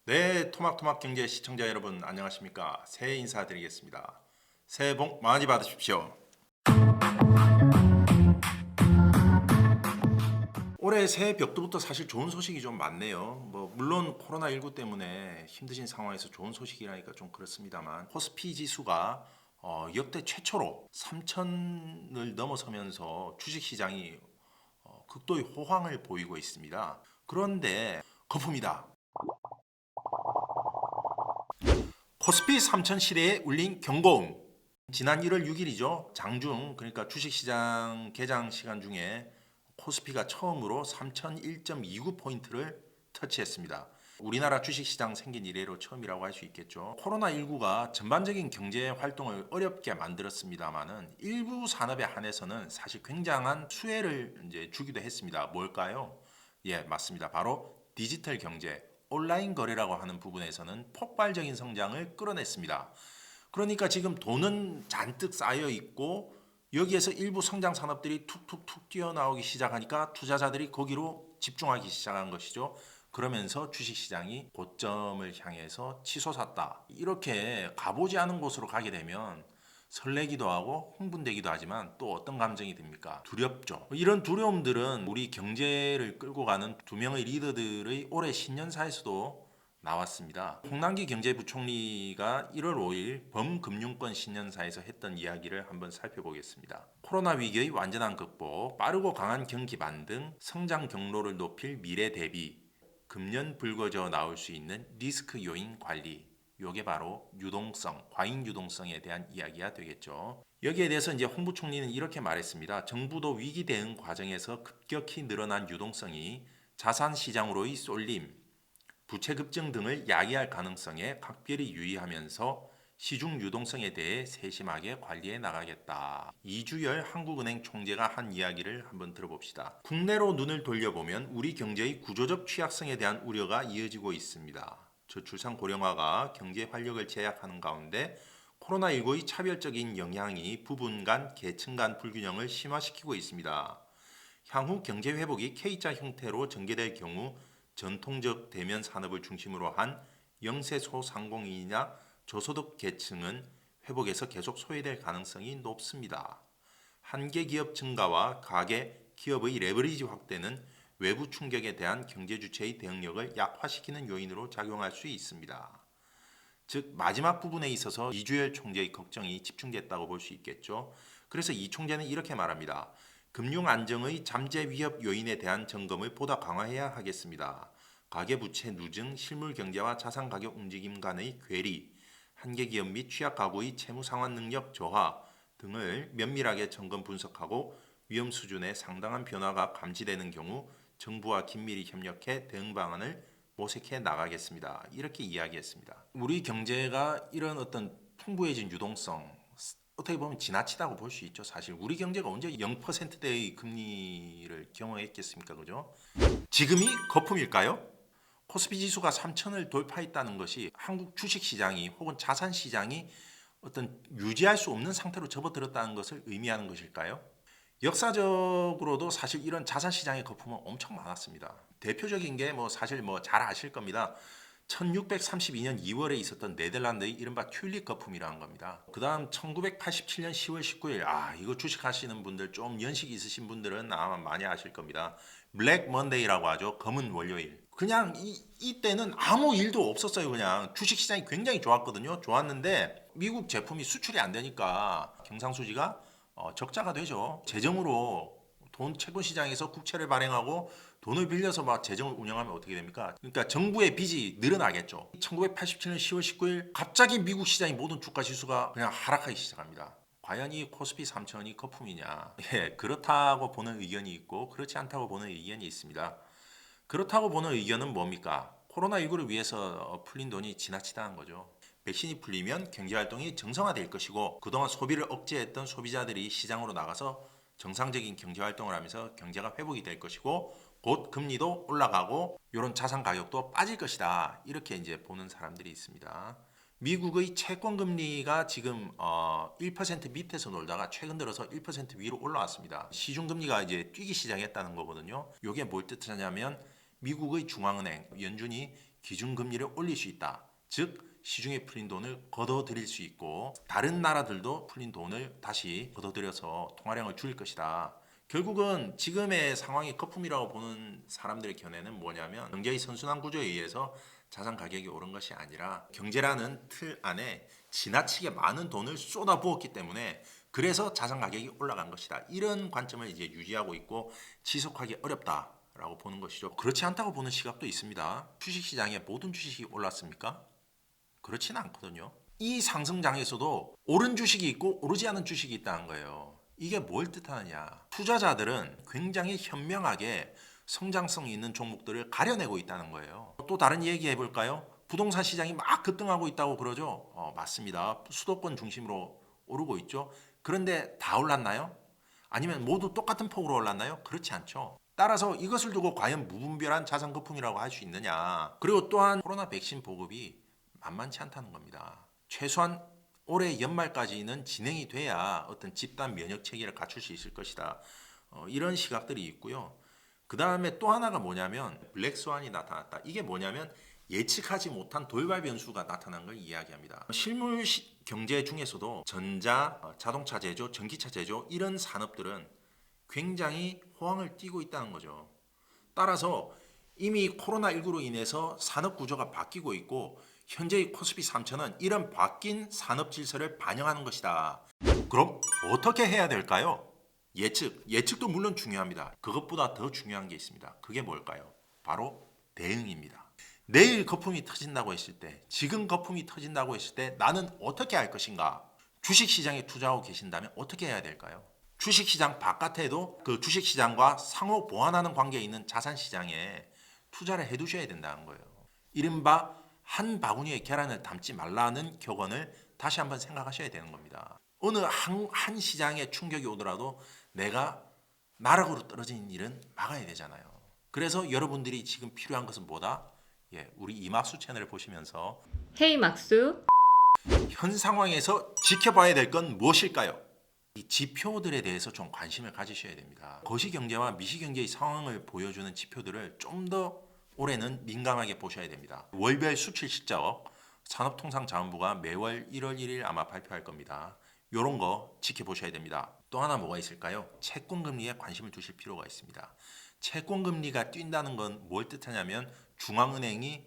네, 토막토막 경제 시청자 여러분 안녕하십니까? 새해 인사드리겠습니다. 새해 복 많이 받으십시오. 올해 새해 벽두부터 사실 좋은 소식이 좀 많네요. 물론 코로나19 때문에 힘드신 상황에서 좋은 소식이라니까 좀 그렇습니다만 코스피 지수가 역대 최초로 3천을 넘어서면서 주식시장이 극도의 호황을 보이고 있습니다. 그런데 거품이다. 코스피 3000 시대에 울린 경고음. 지난 1월 6일이죠. 장중, 그러니까 주식시장 개장 시간 중에 코스피가 처음으로 3001.29포인트를 터치했습니다. 우리나라 주식시장 생긴 이래로 처음이라고 할 수 있겠죠. 코로나19가 전반적인 경제 활동을 어렵게 만들었습니다만은 일부 산업에 한해서는 사실 굉장한 수혜를 이제 주기도 했습니다. 뭘까요? 예, 맞습니다. 바로 디지털 경제, 온라인 거래라고 하는 부분에서는 폭발적인 성장을 끌어냈습니다. 그러니까 지금 돈은 잔뜩 쌓여 있고 여기에서 일부 성장 산업들이 툭툭툭 뛰어나오기 시작하니까 투자자들이 거기로 집중하기 시작한 것이죠. 그러면서 주식시장이 고점을 향해서 치솟았다. 이렇게 가보지 않은 곳으로 가게 되면 설레기도 하고 흥분되기도 하지만 또 어떤 감정이 듭니까? 두렵죠. 이런 두려움들은 우리 경제를 끌고 가는 두 명의 리더들의 올해 신년사에서도 나왔습니다. 홍남기 경제부총리가 1월 5일 범금융권 신년사에서 했던 이야기를 한번 살펴보겠습니다. 코로나 위기의 완전한 극복, 빠르고 강한 경기 반등, 성장 경로를 높일 미래 대비, 금년 불거져 나올 수 있는 리스크 요인 관리, 요게 바로 유동성, 과잉 유동성에 대한 이야기가 되겠죠. 여기에 대해서 이제 홍 부총리는 이렇게 말했습니다. 정부도 위기 대응 과정에서 급격히 늘어난 유동성이 자산 시장으로의 쏠림, 부채 급증 등을 야기할 가능성에 각별히 유의하면서 시중 유동성에 대해 세심하게 관리해 나가겠다. 이주열 한국은행 총재가 한 이야기를 한번 들어봅시다. 국내로 눈을 돌려보면 우리 경제의 구조적 취약성에 대한 우려가 이어지고 있습니다. 저출산 고령화가 경제 활력을 제약하는 가운데 코로나19의 차별적인 영향이 부분 간 계층 간 불균형을 심화시키고 있습니다. 향후 경제 회복이 K자 형태로 전개될 경우 전통적 대면 산업을 중심으로 한 영세 소상공인이나 저소득 계층은 회복에서 계속 소외될 가능성이 높습니다. 한계 기업 증가와 가계 기업의 레버리지 확대는 외부 충격에 대한 경제 주체의 대응력을 약화시키는 요인으로 작용할 수 있습니다. 즉 마지막 부분에 있어서 이주열 총재의 걱정이 집중됐다고 볼 수 있겠죠. 그래서 이 총재는 이렇게 말합니다. 금융 안정의 잠재 위협 요인에 대한 점검을 보다 강화해야 하겠습니다. 가계부채 누증, 실물 경제와 자산 가격 움직임 간의 괴리, 한계 기업 및 취약 가구의 채무 상환 능력 저하 등을 면밀하게 점검 분석하고 위험 수준의 상당한 변화가 감지되는 경우 정부와 긴밀히 협력해 대응 방안을 모색해 나가겠습니다. 이렇게 이야기했습니다. 우리 경제가 이런 어떤 풍부해진 유동성, 어떻게 보면 지나치다고 볼 수 있죠. 사실 우리 경제가 언제 0%대의 금리를 경험했겠습니까? 그죠? 지금이 거품일까요? 코스피 지수가 3천을 돌파했다는 것이 한국 주식시장이 혹은 자산시장이 어떤 유지할 수 없는 상태로 접어들었다는 것을 의미하는 것일까요? 역사적으로도 사실 이런 자산시장의 거품은 엄청 많았습니다. 대표적인 게 사실 잘 아실 겁니다. 1632년 2월에 있었던 네덜란드의 이른바 튤립 거품이라는 겁니다. 그 다음 1987년 10월 19일, 이거 주식하시는 분들 좀 연식이 있으신 분들은 아마 많이 아실 겁니다. 블랙 먼데이라고 하죠. 검은 월요일. 그냥 이때는 아무 일도 없었어요. 그냥 주식시장이 굉장히 좋았거든요. 좋았는데 미국 제품이 수출이 안 되니까 경상수지가 적자가 되죠. 재정으로 돈 채권 시장에서 국채를 발행하고 돈을 빌려서 막 재정을 운영하면 어떻게 됩니까? 그러니까 정부의 빚이 늘어나겠죠. 1987년 10월 19일 갑자기 미국 시장의 모든 주가 지수가 그냥 하락하기 시작합니다. 과연 이 코스피 3천이 거품이냐? 예, 그렇다고 보는 의견이 있고 그렇지 않다고 보는 의견이 있습니다. 그렇다고 보는 의견은 뭡니까? 코로나19를 위해서 풀린 돈이 지나치다는 거죠. 백신이 풀리면 경제활동이 정상화될 것이고 그동안 소비를 억제했던 소비자들이 시장으로 나가서 정상적인 경제활동을 하면서 경제가 회복이 될 것이고 곧 금리도 올라가고 이런 자산 가격도 빠질 것이다. 이렇게 이제 보는 사람들이 있습니다. 미국의 채권 금리가 지금 1% 밑에서 놀다가 최근 들어서 1% 위로 올라왔습니다. 시중 금리가 이제 뛰기 시작했다는 거거든요. 이게 뭘 뜻하냐면 미국의 중앙은행 연준이 기준금리를 올릴 수 있다. 즉 시중에 풀린 돈을 걷어들일 수 있고 다른 나라들도 풀린 돈을 다시 걷어들여서 통화량을 줄일 것이다. 결국은 지금의 상황이 거품이라고 보는 사람들의 견해는 뭐냐면 경제의 선순환 구조에 의해서 자산 가격이 오른 것이 아니라 경제라는 틀 안에 지나치게 많은 돈을 쏟아부었기 때문에 그래서 자산 가격이 올라간 것이다. 이런 관점을 이제 유지하고 있고 지속하기 어렵다라고 보는 것이죠. 그렇지 않다고 보는 시각도 있습니다. 주식시장에 모든 주식이 올랐습니까? 그렇지는 않거든요. 이 상승장에서도 오른 주식이 있고 오르지 않은 주식이 있다는 거예요. 이게 뭘 뜻하느냐? 투자자들은 굉장히 현명하게 성장성이 있는 종목들을 가려내고 있다는 거예요. 또 다른 얘기 해볼까요? 부동산 시장이 막 급등하고 있다고 그러죠? 맞습니다. 수도권 중심으로 오르고 있죠. 그런데 다 올랐나요? 아니면 모두 똑같은 폭으로 올랐나요? 그렇지 않죠. 따라서 이것을 두고 과연 무분별한 자산 거품이라고 할 수 있느냐? 그리고 또한 코로나 백신 보급이 만만치 않다는 겁니다. 최소한 올해 연말까지는 진행이 돼야 어떤 집단 면역 체계를 갖출 수 있을 것이다. 이런 시각들이 있고요. 그 다음에 또 하나가 뭐냐면 블랙스완이 나타났다. 이게 뭐냐면 예측하지 못한 돌발 변수가 나타난 걸 이야기합니다. 실물 경제 중에서도 전자, 자동차 제조, 전기차 제조 이런 산업들은 굉장히 호황을 띠고 있다는 거죠. 따라서 이미 코로나19로 인해서 산업 구조가 바뀌고 있고 현재의 코스피 3000은 이런 바뀐 산업 질서를 반영하는 것이다. 그럼 어떻게 해야 될까요? 예측도 물론 중요합니다. 그것보다 더 중요한 게 있습니다. 그게 뭘까요? 바로 대응입니다. 내일 거품이 터진다고 했을 때, 지금 거품이 터진다고 했을 때 나는 어떻게 할 것인가? 주식시장에 투자하고 계신다면 어떻게 해야 될까요? 주식시장 바깥에도 그 주식시장과 상호 보완하는 관계에 있는 자산시장에 투자를 해두셔야 된다는 거예요. 이른바 한 바구니에 계란을 담지 말라는 격언을 다시 한번 생각하셔야 되는 겁니다. 어느 한 시장에 충격이 오더라도 내가 나락으로 떨어진 일은 막아야 되잖아요. 그래서 여러분들이 지금 필요한 것은 뭐다? 우리 이막수 채널을 보시면서 헤이 막수. 현 상황에서 지켜봐야 될 건 무엇일까요? 이 지표들에 대해서 좀 관심을 가지셔야 됩니다. 거시경제와 미시경제의 상황을 보여주는 지표들을 좀 더 올해는 민감하게 보셔야 됩니다. 월별 수출 실적 산업통상자원부가 매월 1월 1일 아마 발표할 겁니다. 이런 거 지켜보셔야 됩니다. 또 하나 뭐가 있을까요? 채권금리에 관심을 두실 필요가 있습니다. 채권금리가 뛴다는 건 뭘 뜻하냐면 중앙은행이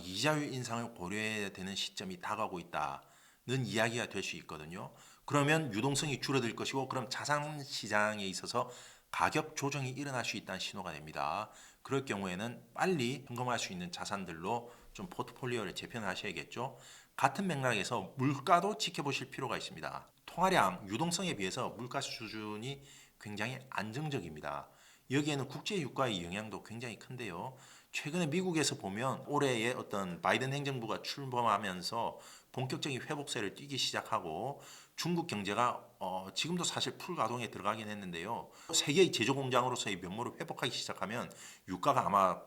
이자율 인상을 고려해야 되는 시점이 다가오고 있다는 이야기가 될 수 있거든요. 그러면 유동성이 줄어들 것이고 그럼 자산시장에 있어서 가격 조정이 일어날 수 있다는 신호가 됩니다. 그럴 경우에는 빨리 현금화할 수 있는 자산들로 좀 포트폴리오를 재편하셔야겠죠. 같은 맥락에서 물가도 지켜보실 필요가 있습니다. 통화량, 유동성에 비해서 물가 수준이 굉장히 안정적입니다. 여기에는 국제 유가의 영향도 굉장히 큰데요. 최근에 미국에서 보면 올해의 어떤 바이든 행정부가 출범하면서 본격적인 회복세를 띄기 시작하고 중국 경제가 지금도 사실 풀가동에 들어가긴 했는데요. 세계의 제조 공장으로서의 면모를 회복하기 시작하면 유가가 아마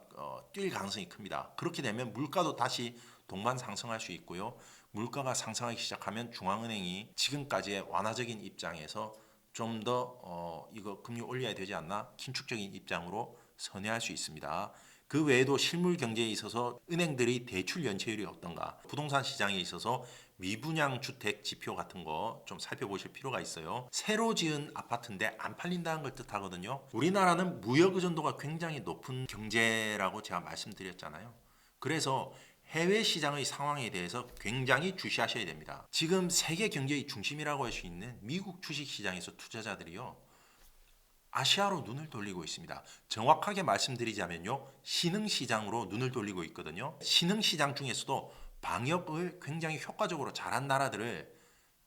뛸 가능성이 큽니다. 그렇게 되면 물가도 다시 동반 상승할 수 있고요. 물가가 상승하기 시작하면 중앙은행이 지금까지의 완화적인 입장에서 좀 더 이거 금리 올려야 되지 않나 긴축적인 입장으로 선회할 수 있습니다. 그 외에도 실물 경제에 있어서 은행들이 대출 연체율이 어떤가, 부동산 시장에 있어서 미분양 주택 지표 같은 거 좀 살펴보실 필요가 있어요. 새로 지은 아파트인데 안 팔린다는 걸 뜻하거든요. 우리나라는 무역 의존도가 굉장히 높은 경제라고 제가 말씀드렸잖아요. 그래서 해외 시장의 상황에 대해서 굉장히 주시하셔야 됩니다. 지금 세계 경제의 중심이라고 할 수 있는 미국 주식 시장에서 투자자들이요. 아시아로 눈을 돌리고 있습니다. 정확하게 말씀드리자면요. 신흥시장으로 눈을 돌리고 있거든요. 신흥시장 중에서도 방역을 굉장히 효과적으로 잘한 나라들을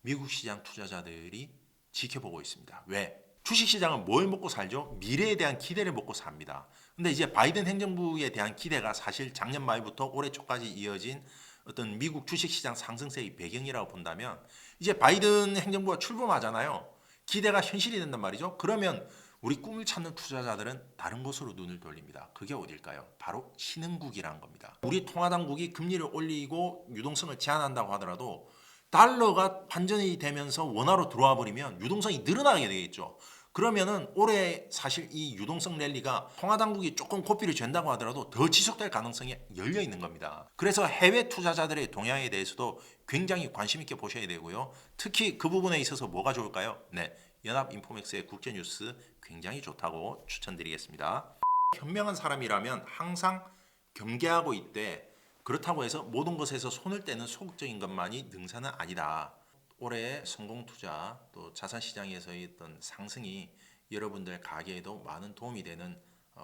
미국 시장 투자자들이 지켜보고 있습니다. 왜? 주식시장은 뭘 먹고 살죠? 미래에 대한 기대를 먹고 삽니다. 근데 이제 바이든 행정부에 대한 기대가 사실 작년 말부터 올해 초까지 이어진 어떤 미국 주식시장 상승세의 배경이라고 본다면 이제 바이든 행정부가 출범하잖아요. 기대가 현실이 된단 말이죠. 그러면 우리 꿈을 찾는 투자자들은 다른 곳으로 눈을 돌립니다. 그게 어딜까요? 바로 신흥국이라는 겁니다. 우리 통화당국이 금리를 올리고 유동성을 제한한다고 하더라도 달러가 환전이 되면서 원화로 들어와 버리면 유동성이 늘어나게 되겠죠. 그러면은 올해 사실 이 유동성 랠리가 통화 당국이 조금 고삐를 잰다고 하더라도 더 지속될 가능성이 열려 있는 겁니다. 그래서 해외 투자자들의 동향에 대해서도 굉장히 관심 있게 보셔야 되고요. 특히 그 부분에 있어서 뭐가 좋을까요? 네, 연합인포맥스의 국제뉴스 굉장히 좋다고 추천드리겠습니다. 현명한 사람이라면 항상 경계하고 있대. 그렇다고 해서 모든 것에서 손을 떼는 소극적인 것만이 능사는 아니다. 올해 성공 투자 또 자산 시장에서의 어떤 상승이 여러분들 가계에도 많은 도움이 되는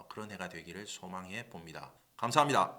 그런 해가 되기를 소망해 봅니다. 감사합니다.